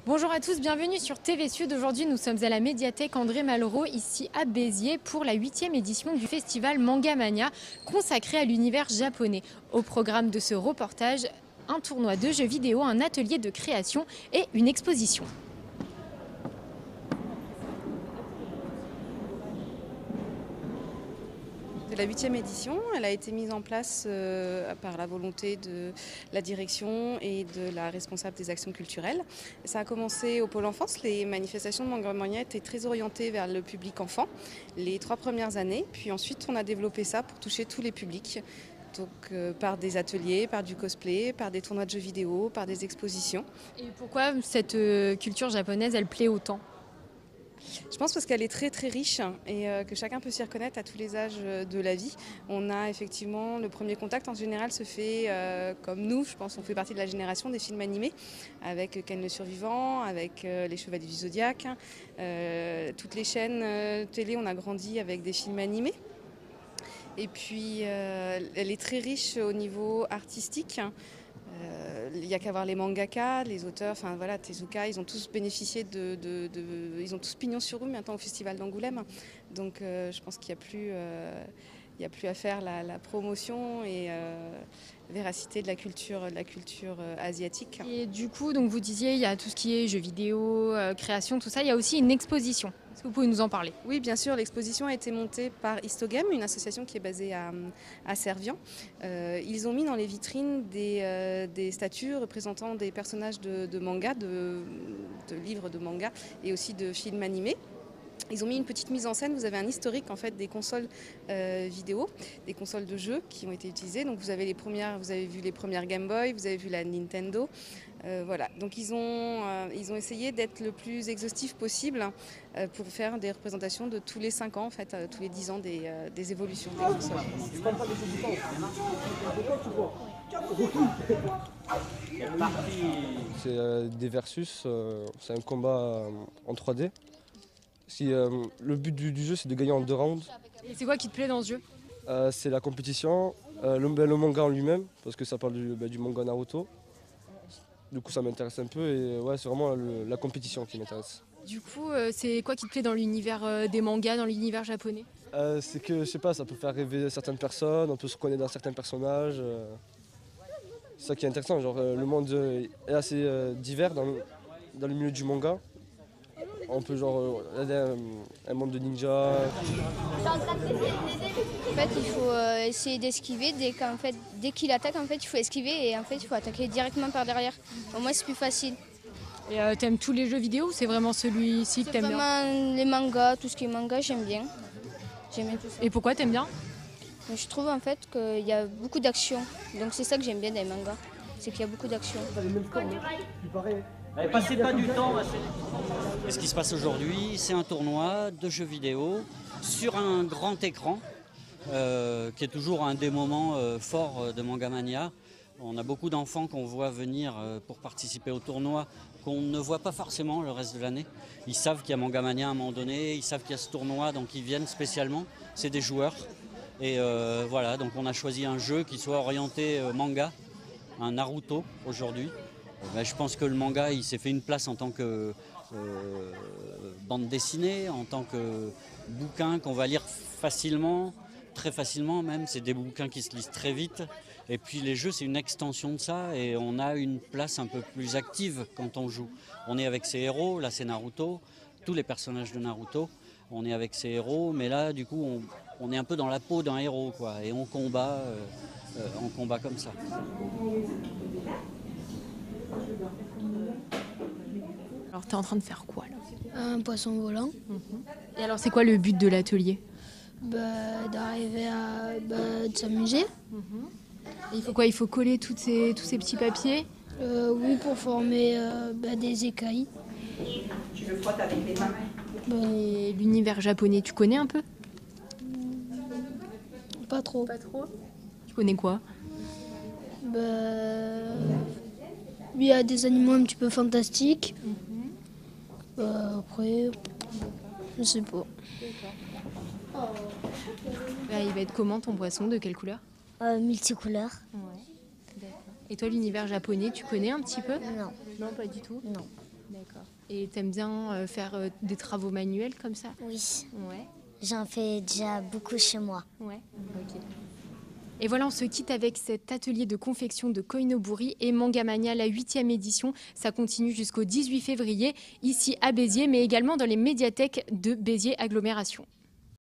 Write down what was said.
Bonjour à tous, bienvenue sur TV Sud. Aujourd'hui, nous sommes à la médiathèque André Malraux, ici à Béziers, pour la 8e édition du festival Manga Mania, consacré à l'univers japonais. Au programme de ce reportage, un tournoi de jeux vidéo, un atelier de création et une exposition. C'est la 8e édition, elle a été mise en place par la volonté de la direction et de la responsable des actions culturelles. Ça a commencé au Pôle Enfance, les manifestations de Manga Mania étaient très orientées vers le public enfant les 3 premières années, puis ensuite on a développé ça pour toucher tous les publics. Donc par des ateliers, par du cosplay, par des tournois de jeux vidéo, par des expositions. Et pourquoi cette culture japonaise, elle plaît autant ? Je pense parce qu'elle est très très riche et que chacun peut s'y reconnaître à tous les âges de la vie. On a effectivement, le premier contact en général se fait comme nous, je pense on fait partie de la génération des films animés, avec Ken le Survivant, avec les Chevaliers du Zodiaque. Toutes les chaînes télé, on a grandi avec des films animés. Et puis elle est très riche au niveau artistique. Il n'y a qu'à voir les mangaka, les auteurs, enfin voilà, Tezuka, ils ont tous bénéficié ils ont tous pignon sur rue maintenant au Festival d'Angoulême. Donc je pense qu'il n'y a plus à faire la promotion et véracité de la culture asiatique. Et du coup, donc vous disiez, il y a tout ce qui est jeux vidéo, création, tout ça. Il y a aussi une exposition. Est-ce que vous pouvez nous en parler ? Oui, bien sûr, l'exposition a été montée par Histogame, une association qui est basée à Servian. Ils ont mis dans les vitrines des statues représentant des personnages de manga, de livres de manga et aussi de films animés. Ils ont mis une petite mise en scène, vous avez un historique en fait des consoles vidéo, des consoles de jeux qui ont été utilisées. Donc vous avez vu les premières Game Boy, vous avez vu la Nintendo. Voilà. Donc ils ont essayé d'être le plus exhaustif possible pour faire des représentations de tous les 5 ans, en fait, tous les 10 ans des évolutions des consoles. C'est des versus, c'est un combat en 3D. Le but du jeu, c'est de gagner en 2 rounds. Et c'est quoi qui te plaît dans ce jeu ? C'est la compétition, le manga en lui-même, parce que ça parle du manga Naruto. Du coup, ça m'intéresse un peu et ouais, c'est vraiment la compétition qui m'intéresse. Du coup, c'est quoi qui te plaît dans l'univers des mangas, dans l'univers japonais ? C'est que, je sais pas, ça peut faire rêver certaines personnes, on peut se reconnaître dans certains personnages. C'est ça qui est intéressant, genre le monde est assez divers dans le milieu du manga. On peut regarder un monde de ninjas. En fait, il faut essayer d'esquiver. Dès qu'il attaque, en fait, il faut esquiver et en fait, il faut attaquer directement par derrière. Au moins, c'est plus facile. Et t'aimes tous les jeux vidéo ou c'est vraiment celui-ci que t'aimes bien ? Vraiment les mangas, tout ce qui est manga, j'aime bien. J'aime bien tout ça. Et pourquoi t'aimes bien ? Mais je trouve en fait qu'il y a beaucoup d'action. Donc c'est ça que j'aime bien dans les mangas. C'est qu'il y a beaucoup d'action. Passez pas du temps. Et ce qui se passe aujourd'hui, c'est un tournoi de jeux vidéo sur un grand écran, qui est toujours un des moments forts de Manga Mania. On a beaucoup d'enfants qu'on voit venir pour participer au tournoi, qu'on ne voit pas forcément le reste de l'année. Ils savent qu'il y a Manga Mania à un moment donné, ils savent qu'il y a ce tournoi, donc ils viennent spécialement. C'est des joueurs. Et voilà, donc on a choisi un jeu qui soit orienté manga, un Naruto aujourd'hui. Je pense que le manga, il s'est fait une place en tant que bande dessinée, en tant que bouquin qu'on va lire facilement, très facilement même. C'est des bouquins qui se lisent très vite. Et puis les jeux, c'est une extension de ça et on a une place un peu plus active quand on joue. On est avec ses héros, là c'est Naruto, tous les personnages de Naruto. On est avec ses héros, mais là du coup on est un peu dans la peau d'un héros, quoi, et on combat comme ça. Alors t'es en train de faire quoi là ? Un poisson volant. Et alors c'est quoi le but de l'atelier ? D'arriver à de s'amuser. Et il faut quoi ? Il faut coller tous ces petits papiers ? Oui, pour former des écailles. Tu le frottes avec les mains. Et l'univers japonais, tu connais un peu ? Pas trop. Pas trop. Tu connais quoi ? Il y a des animaux un petit peu fantastiques. Après, je sais pas. Il va être comment ton poisson ? De quelle couleur ? Multicouleurs. Et toi, l'univers japonais, tu connais un petit peu ? Non. Non, pas du tout. Non. D'accord. Et t'aimes bien faire des travaux manuels comme ça? Oui, Ouais. j'en fais déjà beaucoup chez moi. Ouais. Ok. Et voilà, on se quitte avec cet atelier de confection de Koinoburi et Mangamania, la 8e édition. Ça continue jusqu'au 18 février, ici à Béziers, mais également dans les médiathèques de Béziers Agglomération.